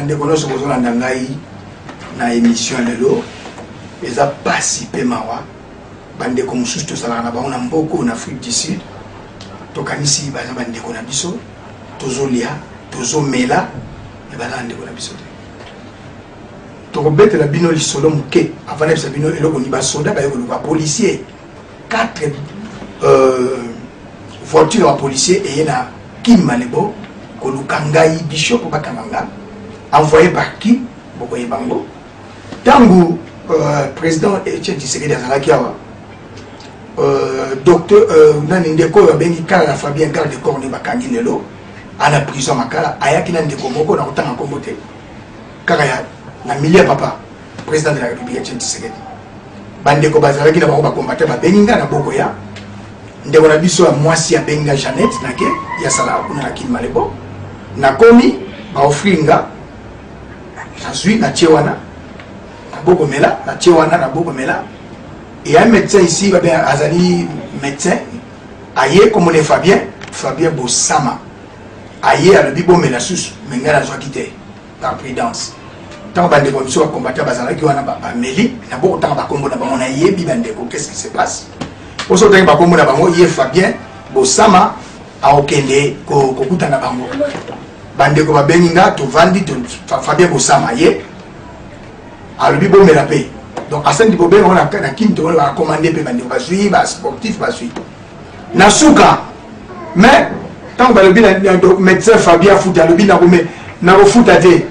bande kono so bozo landa ngai na émission lelo eza pasi pe mawa bande ko mususu to sala na ba na mboko na Afrique du Sud to kanisi ba bande ko na biso tozo lia tozo mela e ba bande ko na biso to robete la bino li solo muke avant de bino eloko ni ba soda ba yoko ba policier 4 voitures à policier et na Kim Malebo ko lukangai bishop bakanga envoyé par qui bokoye bango tangu président Etienne Tshisekedi azalaki awa docteur nani ndeko bengi kala Fabien garde corps ne bakangi lelo à la prison makala ayaki na ndeko moko na kotanga kombote kaka ya na milieu papa président de la République Etienne Tshisekedi bandeko bazalaki na ba combattre ba beninga na boko ya ndeko na biso ya mwasi ya benga Jeannette nake ya sala kuna na Kim Malebo na komi ba offringa azui na Tchewana na boko mela na Tchewana na boko mela et un médecin ici va bien azali médecin aye comme les Fabien Bossama aye à le bibo mela sus menga na joakite par prudence tant bande comme ça combattre bazala ki wana ba meli na boko tant ba kombo na ba na yebi bande ko qu'est-ce qui se passe pour ça tant ba kombo na ba mo ye Fabien Bossama a okende ko kuta na bango bande ko ba beninga to vandi to Fabien Bossama ye a le bibo mela pe donc à ce niveau on a kinto on va commander pe bande ba suivre ba sportif ba suivre na suka mais tant ba le bi na médecin Fabien Fouta le bi na ko me na ko futa te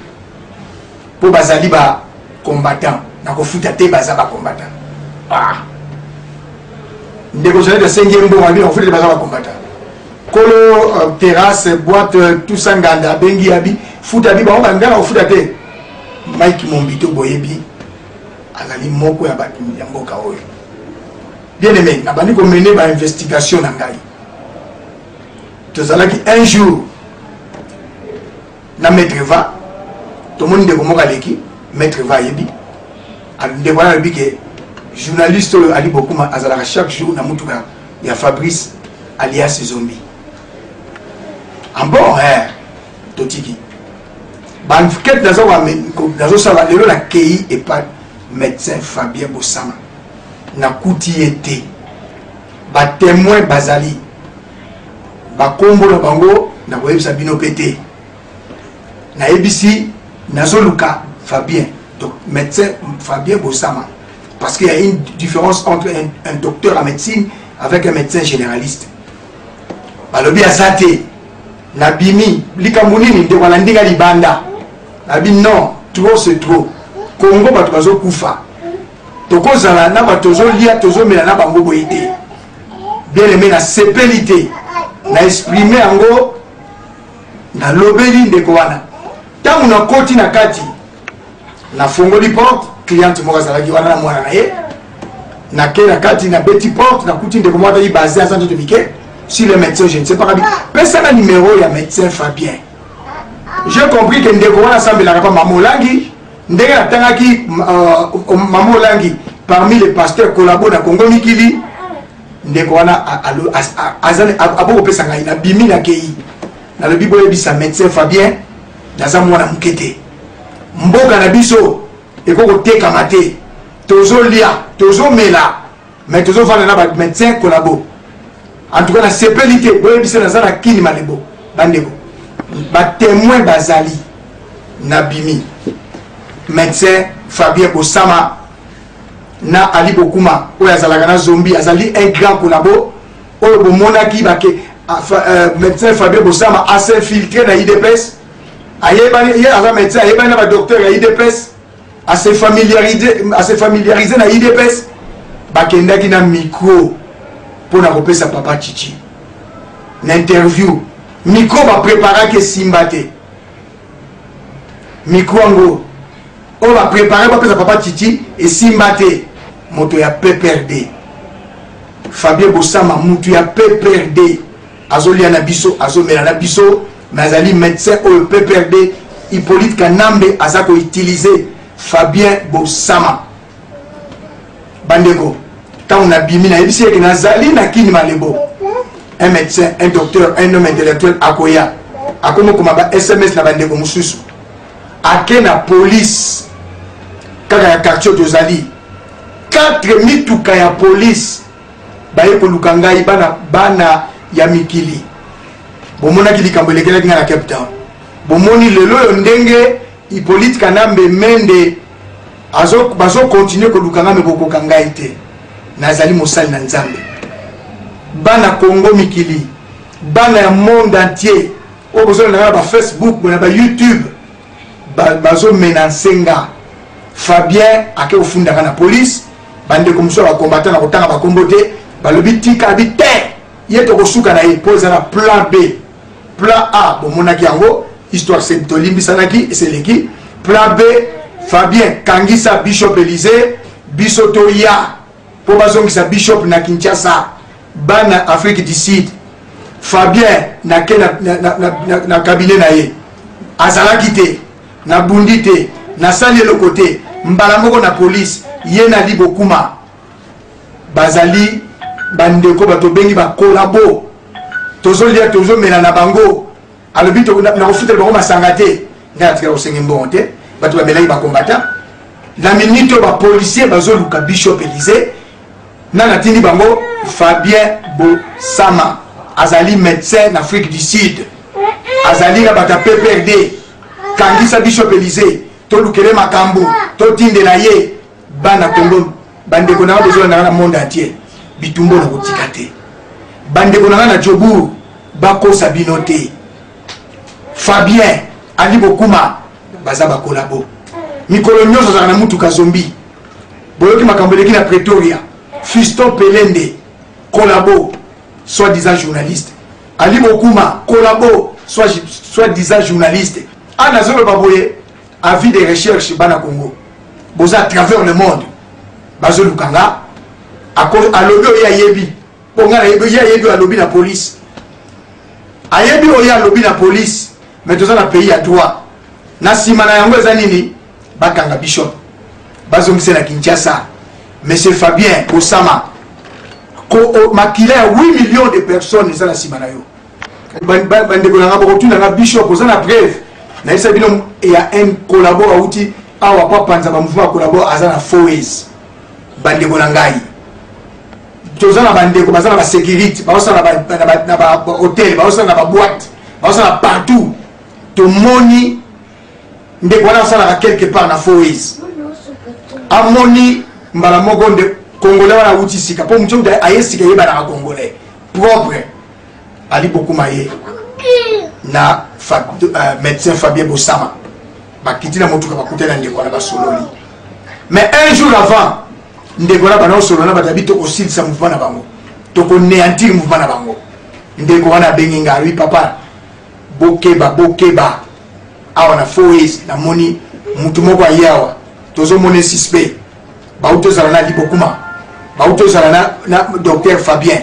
pour bazali ba combattant na ko futa te baza ba combattant négocier de 5e bon on futa baza ba combattant kolo terrasse boîte tout ça nganda bengi abi futa bi ba on ba ngana ko futa te Mike Mombito boyebi azali moko ya batu ya mboka oyo bien aimé na bandi ko mener ba investigation na ngai to zalaki un jour na maître va to monde de komoka leki maître va yebi ande wana bi ke journaliste ali beaucoup ma azala chaque jour na mutuka ya Fabrice alias Zombie en bon totiki ban ket dazo sala lelo la kei et pas médecin Fabien Bossama na kuti été ba témoin bazali ba kombo na bango na koyebisa bino pété na ABC nazoluka Fabien donc médecin Fabien Bossama parce qu'il y a une différence entre un docteur en médecine avec un médecin généraliste balobi azate na bimi likamunini de wala ndinga libanda abi non trop c'est trop Congo bato bazo kufa tokozala na bato zo lia tozo mela na bango boyité bien aimé na sepelité na exprimer ango na lobeli ndeko wana tangu na koti na kati na fongoli porte client mo kazala ki wana na mwana na ye na ke na kati na beti porte na kuti ndeko mwata yi basé à centre de Mickey si le médecin je ne sais pas rabi personne a numéro ya médecin Fabien j'ai compris que ndeko wana sambela pas mamolangi ndenge atangaki mamolangi parmi les pasteurs collabo na Congo Mikili ndeko wana azane abo pesa ngai na bimi na kei na le bibo ebisa médecin Fabien daza mwana mukete mboka na biso ekoko teka mate tozo lia tozo mela mais tozo fana na ba médecin collabo en tout cas la sepelité boye bisa na zana kini malebo bandeko ba témoin bazali na bimi médecin Fabien Bossama na Ali Bokuma oya zalaka na Zombie azali un grand collabo oyo bomonaki bake médecin Fabien Bossama a s'infiltré na IDPS ayebani ye aza médecin ayebani na ba docteur ya IDPS a se familiariser na IDPS bakendaki na micro pona kopesa papa Chichi na interview micro ba préparaki simbate micro ngo on va préparer pour que ça papa Titi et Simbate moto ya PPRD Fabien Bossama moto ya PPRD azolia na biso azomela na biso mais ali médecin au PPRD Hippolyte Kanambe azako utiliser Fabien Bossama bandeko tant on a bimi na ebisi ke nazali na kini malebo un médecin un docteur un homme intellectuel akoya akomo komaba SMS na bandeko mususu ake na police kaka ya quartier tozali 4 mituka ya police baye koluka ngai bana ya mikili bomonaki likambo elekelaki nga na Cape Town bomoni lelo yo ndenge Hippolyte Kanambe Mende bazo continue koluka nga me bokoka ngai te nazali mosali na Nzambe bana Congo mikili bana ya monde entier o bozo na ba Facebook na ba YouTube bazo menacer nga Fabien ake ofunda na police bande komso ba combattant na kotanga ba kombote balobi tika bite yeto kosuka na pose na plan B plan A bomonaki yango histoire c'est tolimbissanaki et c'est l'équipe plan B Fabien Kangisa Bishop Élysée Bisotoya pour bazongisa Bishop na Kinshasa bana Afrique du Sud Fabien na cabinet na ye azalaki te na bundi te na sali le côté mbala moko na police ye na libokuma bazali bandeko bato bengi ba collabo tozolia tozomela na bango alobi to na kofuta bango masangate nga tika osengi mbonte bato ba melaki ba combattant la minute ba policier bazoluka Bishop Élysée na natindi bango Fabien Bosama azali médecin en Afrique du Sud azali na bata PPRD Kangisa Bishop Élysée tolukele makambo totindela ye bana Congo bandeko na besoin na monde entier bitumbo na kotika te bandeko na Jobu bakosa binote Fabien Ali Bokuma baza ba collabo mikolo nyonso za na mutuka zombie boyoki makambo leki na Pretoria Fiston Pelende collabo soi-disant journaliste Ali Bokuma collabo soi-disant journaliste ana zolo baboye avis de recherche bana Congo boza à travers le monde bazo lukanga alobi oya yebi bonga na yebi alobi na police ayebi oya alobi na police mais toza na pays à droit na sima na yango eza nini bakanga Bishop bazongise na Kinshasa monsieur Fabien Osama ko makila ya 8 millions de personnes eza na sima na yo bandeko na ngabo tuna na Bishop oza na preuve na isa bino ya un collabo auti awa pa panza ba mouvement collabo azana foes bandeko na ngai tozana bandeko bazana ba sécurité bazana ba hôtel bazana ba boîte bazana partout to moni ndeko wana sala quelque part na foes amoni mbala moko nde congolais wana uti sika po mutu ayesika yeba na congolais propre ali beaucoup maye na médecin Fabien Bosama bakiti na motuka bakutela ndeko na basololi mais un jour avant ndeko na bana solo na batabi to kosilisa mouvement na bango to ko néantir mouvement na bango ndeko wana bengi nga lui papa bokeba awa na foes na moni mutu moko ayawa tozo moni suspect bauto zala na libokuma bauto zala na docteur Fabien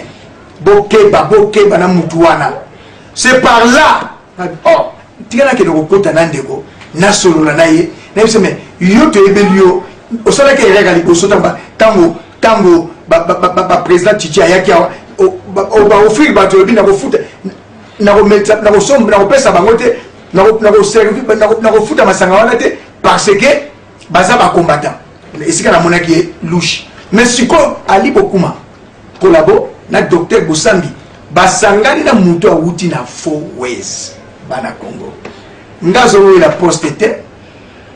bokeba na mutu wana c'est par là oh tigana ke ndoko kota na ndeko na solo na ye na yebise mais yo to ebelio osala ke rega liboso tango ba président Titi ayaki ba offrir ba to bina ko futa na ko metsa na ko somba na ko pesa bango te na ko servir na ko futa masanga wana te parce que baza ba combattant esika na monaki louche mais siko Ali Bokuma collabo na docteur Bosambi basangani na mutu awuti na foes bana Congo ngazo la poste te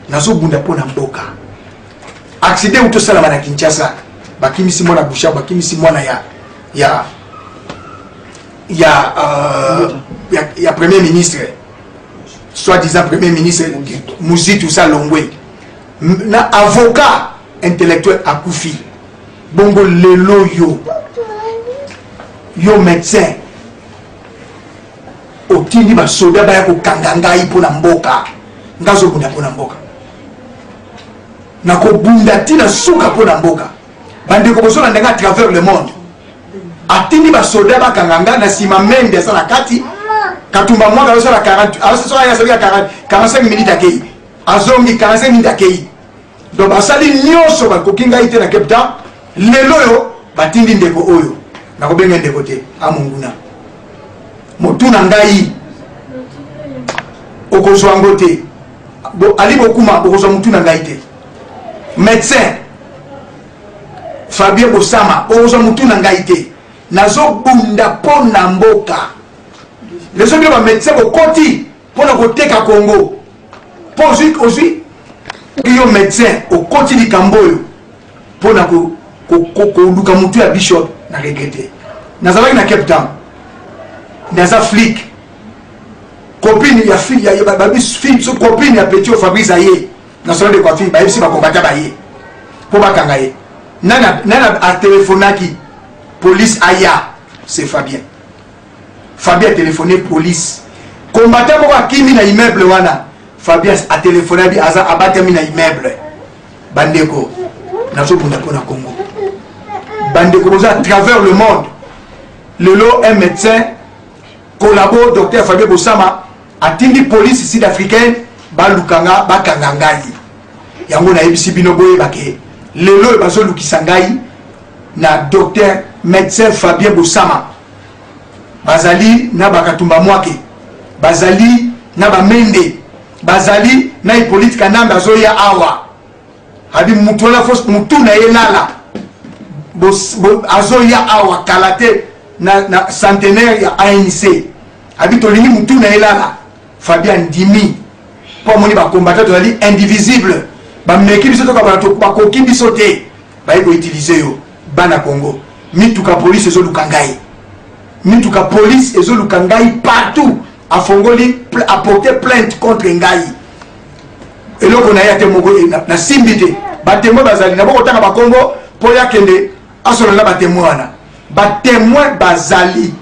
nazo bunda pona mboka accident uto sala na Kinshasa bakimisi mwana busha bakimisi mwana ya premier ministre soi-disant premier ministre Muzitu Salongwe na avocat intellectuel akufi bongo lelo yo médecin otindi ba soda ba ko kanganga ipo na mboka ngazo bunda pona mboka na ko bunda tina suka pona mboka bande ko bosola ndenga à travers le monde atindi ba soda ba kanganga na sima mende sana kati katumba mwaka yo sala 40 aso ya sala 45 minutes akei azongi 45 minutes akei donc basali nyonso ba kokinga ite na Cape Town lelo yo batindi ndeko oyo na ko benga ndeko te amunguna motuna ngai okozwango te Ali Bokuma bokozwa mutu na ngai te. Médecin Fabien Bosama bokozwa mutu na ngai te. Nazo bunda pona mboka. Les autres ba médecin bokoti pona koteka Congo. Aussi yo médecin okoti likamboyo pona ko luka mutu ya bishop na regretter. Nazalaki na Cape Town. Naza flic. Copine ya fille ya babi fille so copine ya petit au Fabrice Aye. Na salon de coiffure ba yebisi ba combattre ba ye. Po ba kanga ye. Nana a téléphonaki police Aya, c'est Fabien. Fabien a téléphoné police. Combattant pour akimi na immeuble wana. Fabien a téléphoné bi aza abatami na immeuble. Bandeko na so bunda pona Congo. Bandeko à travers le monde. Lelo un médecin collabore docteur Fabien Bosama atindi police sud-africaine balukanga bakanga ngai. Yango na ebisi bino boye bake. Lelo bazo lukisa ngai na docteur médecin Fabien Bosama. Bazali na bakatumba mwake. Bazali na bamende. Bazali na Hippolyte Kanamba zoya awa. Habi mutu na fos mutu na yelala. Azoya awa kalate na centenaire ya ANC. Habi tolini mutu na yelala. Fabien Dimi. Pour moni ba combattant tozali indivisible. Ba meki biso to ba koki biso te. Ba eko utiliser yo bana Congo. Mituka police ezo lukangai. Mituka police ezo lukangai partout. A Fongoli a porté plainte contre Ngai. Et là on a été mogo na simbité. Ba témoin bazali na boko tanga ba Congo pour ya kende asolo na ba témoin na. Ba témoin bazali.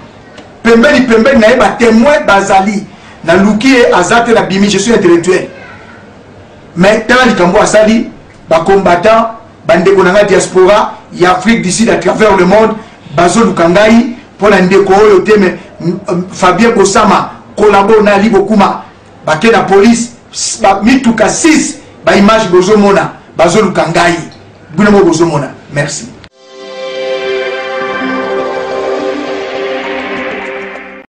Pembeni na ba témoin bazali. Na luki azate la bimi je suis intellectuel. Mais tala likambo asali ba combattant bandeko na diaspora y Afrique d'ici à travers le monde bazo lukangai pour la ndeko oyo teme Fabien Bosama collabore na Ali Bokuma bake na police mituka 6 ba image bozo mona bazo lukangai bino bozo mona. Merci.